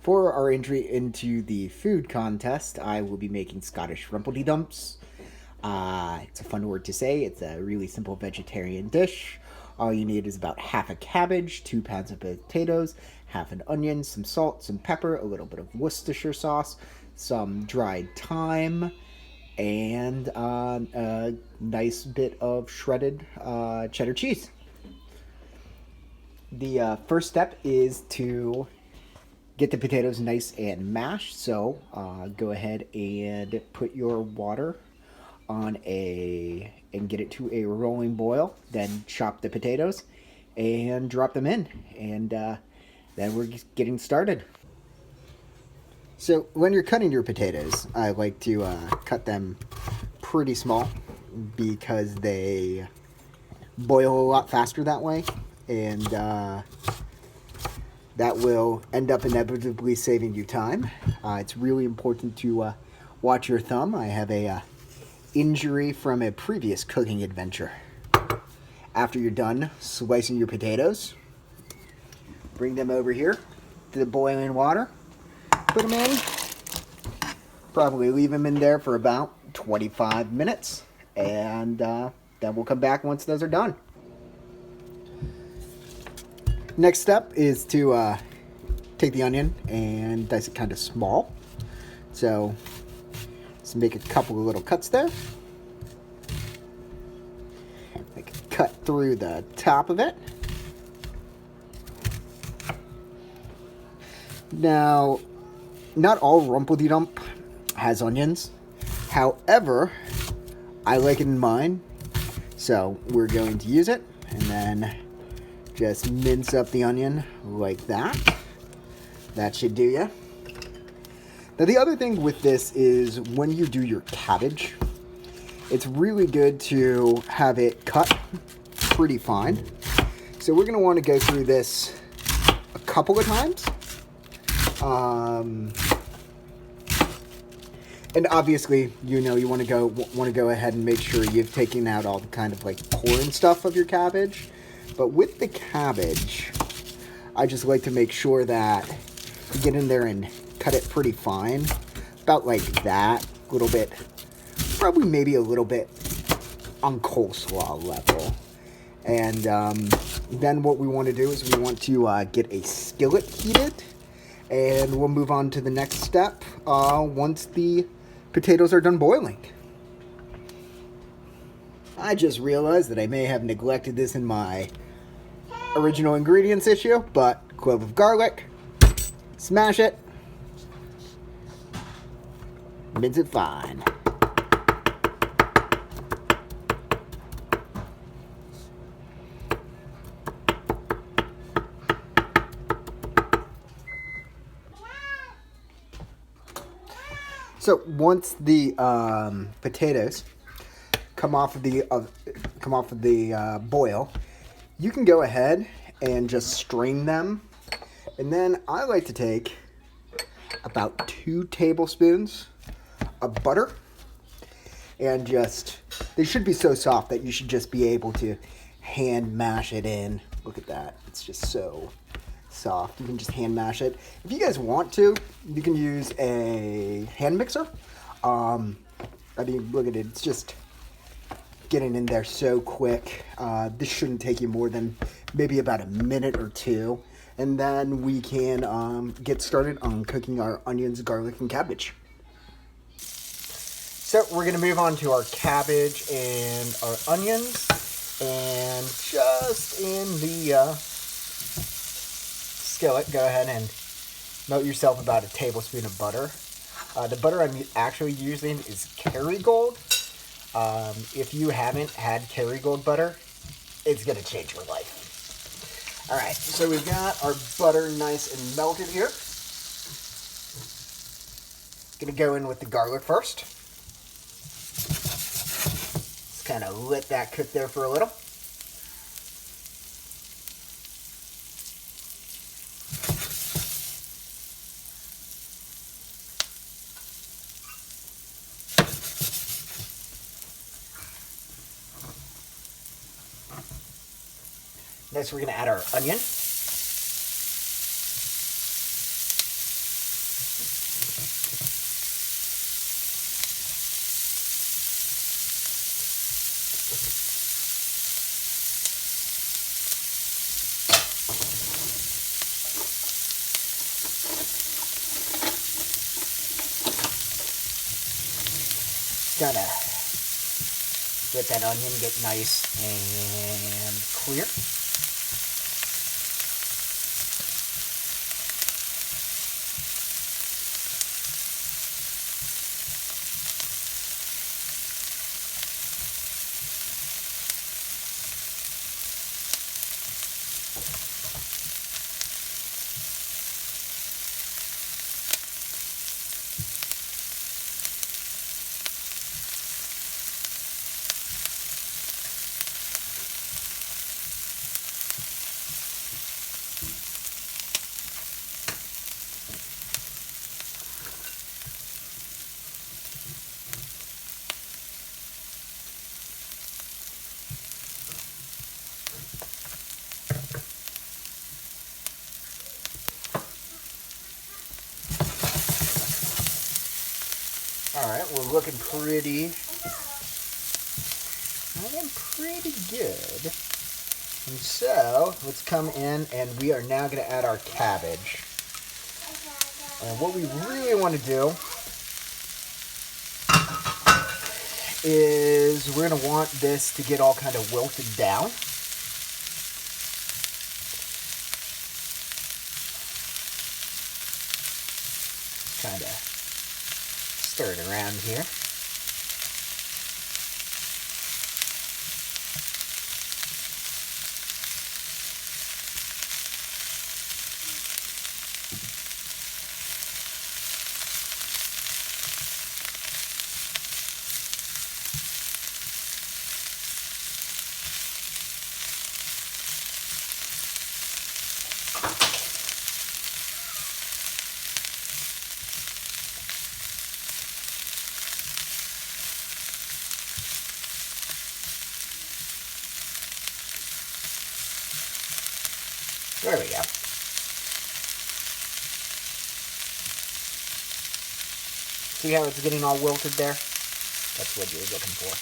For our entry into the food contest, I will be making Scottish Rumbledethumps. It's a fun word to say. It's a really simple vegetarian dish. All you need is about half a cabbage, 2 pounds of potatoes, half an onion, some salt, some pepper, a little bit of Worcestershire sauce, some dried thyme, and a nice bit of shredded cheddar cheese. The first step is to get the potatoes nice and mashed. So go ahead and put your water on and get it to a rolling boil. Then chop the potatoes and drop them in, and then we're just getting started. So when you're cutting your potatoes, I like to cut them pretty small because they boil a lot faster that way, and that will end up inevitably saving you time. It's really important to watch your thumb. I have a injury from a previous cooking adventure. After you're done slicing your potatoes, bring them over here to the boiling water. Put them in. Probably leave them in there for about 25 minutes, and then we'll come back once those are done. Next step is to take the onion and dice it kind of small. So let's make a couple of little cuts there. Make a cut through the top of it. Now, not all Rumbledethump has onions. However, I like it in mine, so we're going to use it, and then just mince up the onion like that. That should do ya. Now the other thing with this is when you do your cabbage, it's really good to have it cut pretty fine. So we're going to want to go through this a couple of times. And obviously, you want to go ahead and make sure you've taken out all the kind of like core and stuff of your cabbage. But with the cabbage, I just like to make sure that you get in there and cut it pretty fine. About like that, a little bit, probably maybe a little bit on coleslaw level. And then what we want to do is we want to get a skillet heated. And we'll move on to the next step once the potatoes are done boiling. I just realized that I may have neglected this in my original ingredients issue, but clove of garlic, smash it, mince it fine. So once the potatoes come off of the boil, you can go ahead and just strain them. And then I like to take about 2 tablespoons of butter, and they should be so soft that you should just be able to hand mash it in. Look at that. It's just so soft. You can just hand mash it. If you guys want to, you can use a hand mixer. I mean, look at it. It's just getting in there so quick. This shouldn't take you more than maybe about a minute or two. And then we can get started on cooking our onions, garlic, and cabbage. So we're going to move on to our cabbage and our onions. And just in the skillet, go ahead and melt yourself about a tablespoon of butter. The butter I'm actually using is Kerrygold. If you haven't had Kerrygold butter, it's going to change your life. All right, so we've got our butter nice and melted here. Going to go in with the garlic first. Just kind of let that cook there for a little. Next, we're going to add our onion. Gotta let that onion get nice and clear. Alright, we're looking pretty good. And so, let's come in and we are now going to add our cabbage. And what we really want to do is we're going to want this to get all kind of wilted down. Kind of stir it around here. There we go. See how it's getting all wilted there? That's what you're looking for.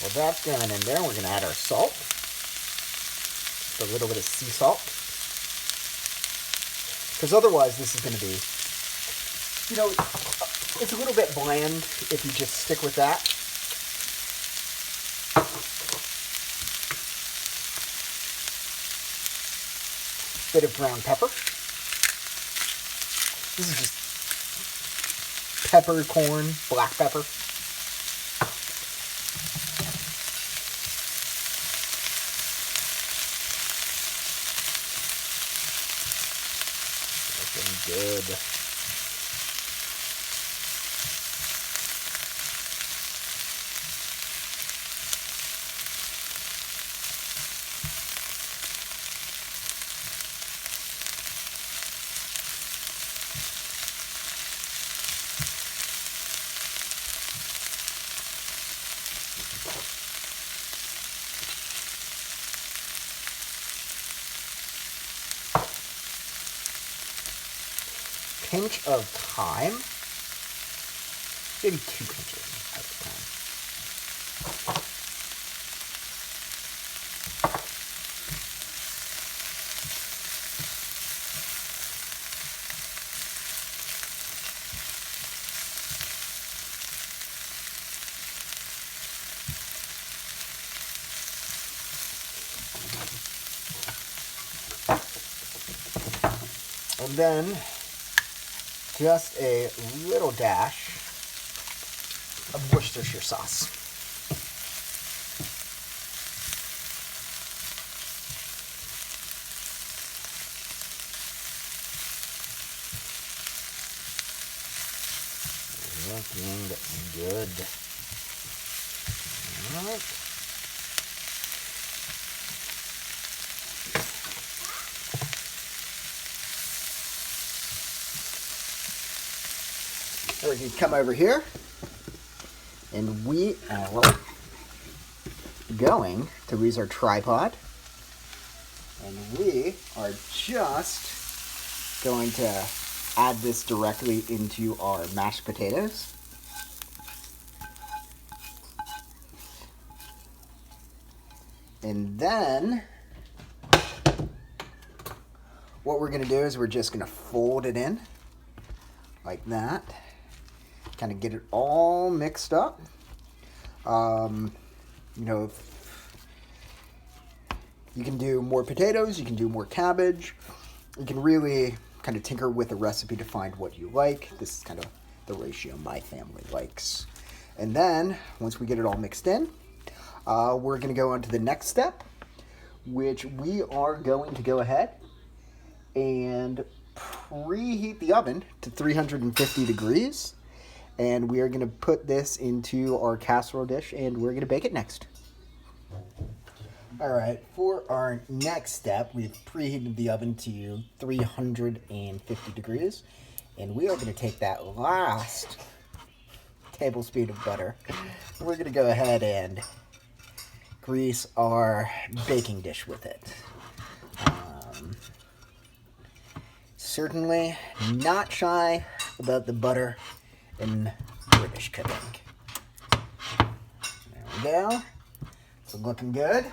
Well, that's going in there. We're going to add our salt. Just a little bit of sea salt. Because otherwise this is going to be, you know, it's a little bit bland if you just stick with that. Bit of brown pepper. This is just peppercorn, black pepper. Good. Pinch of thyme, maybe 2 pinches of thyme. And then just a little dash of Worcestershire sauce. Looking good. All right. We're going to come over here, and we are going to use our tripod, and we are just going to add this directly into our mashed potatoes. And then what we're going to do is we're just going to fold it in like that. Kind of get it all mixed up. You know, you can do more potatoes, you can do more cabbage. You can really kind of tinker with the recipe to find what you like. This is kind of the ratio my family likes. And then once we get it all mixed in, we're going to go on to the next step, which we are going to go ahead and preheat the oven to 350 degrees. And we are going to put this into our casserole dish, and we're going to bake it next. All right, for our next step, we've preheated the oven to 350 degrees. And we are going to take that last tablespoon of butter. We're going to go ahead and grease our baking dish with it. Certainly not shy about the butter in British cooking. There we go. It's looking good.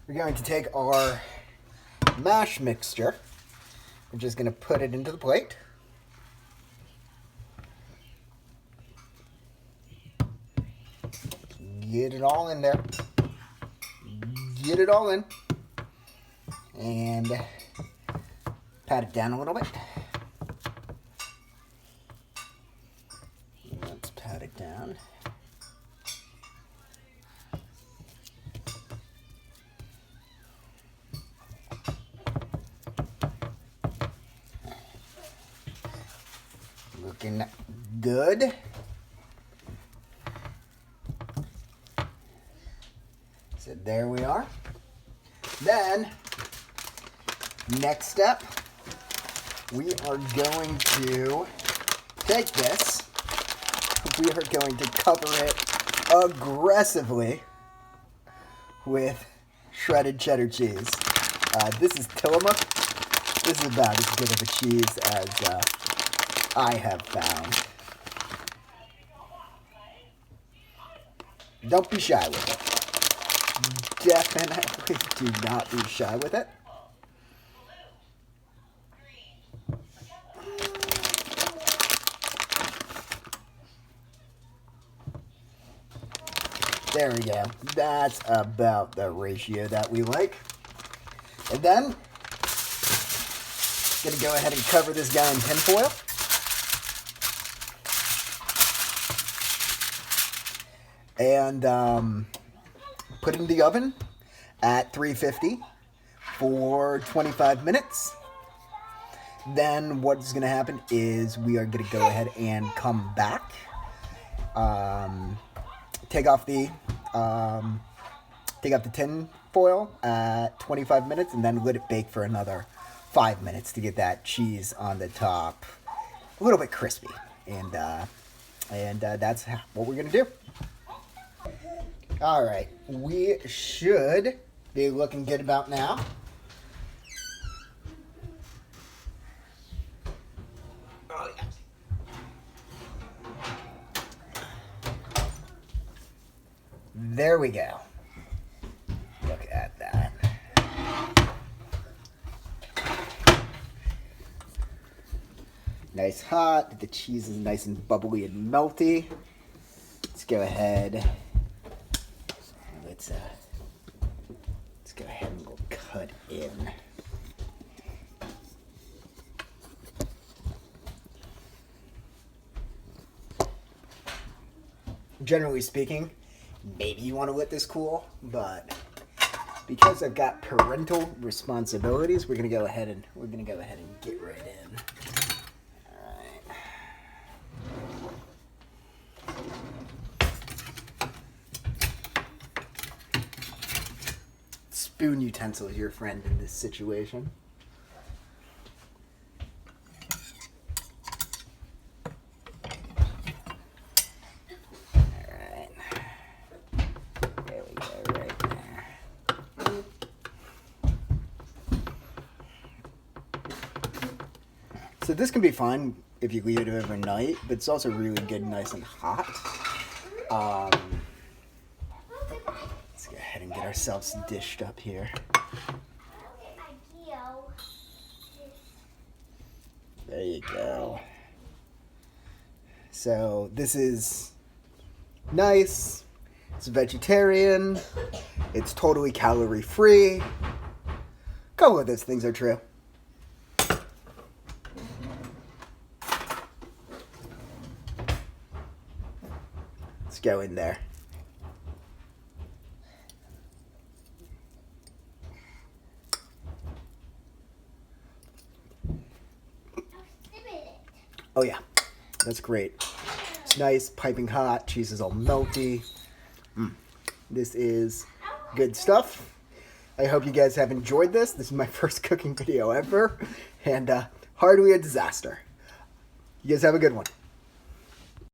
We're going to take our mash mixture. We're just going to put it into the plate. Get it all in there. Get it all in. And pat it down a little bit. Let's pat it down. Looking good. So there we are. Then, next step, we are going to take this. We are going to cover it aggressively with shredded cheddar cheese. This is Tillamook. This is about as good of a cheese as I have found. Don't be shy with it. Definitely do not be shy with it. There we go. That's about the ratio that we like. And then, gonna go ahead and cover this guy in tinfoil. And put it in the oven at 350 for 25 minutes. Then what's going to happen is we are going to go ahead and come back, take off the tin foil at 25 minutes, and then let it bake for another 5 minutes to get that cheese on the top a little bit crispy. And that's what we're going to do. All right, we should be looking good about now. Oh, yeah. There we go. Look at that. Nice hot. The cheese is nice and bubbly and melty. Let's go ahead. Let's go ahead and we'll cut in. Generally speaking, maybe you want to let this cool, but because I've got parental responsibilities, we're gonna go ahead and get right in. All right. Spoon utensil is your friend in this situation. So this can be fine if you leave it overnight, but it's also really good, nice and hot. Let's go ahead and get ourselves dished up here. There you go. So this is nice. It's vegetarian. It's totally calorie free. A couple of those things are true. Let's go in there. Oh yeah, that's great. It's nice, piping hot. Cheese is all melty. This is good stuff. I hope you guys have enjoyed this. This is my first cooking video ever, and hardly a disaster. You guys have a good one.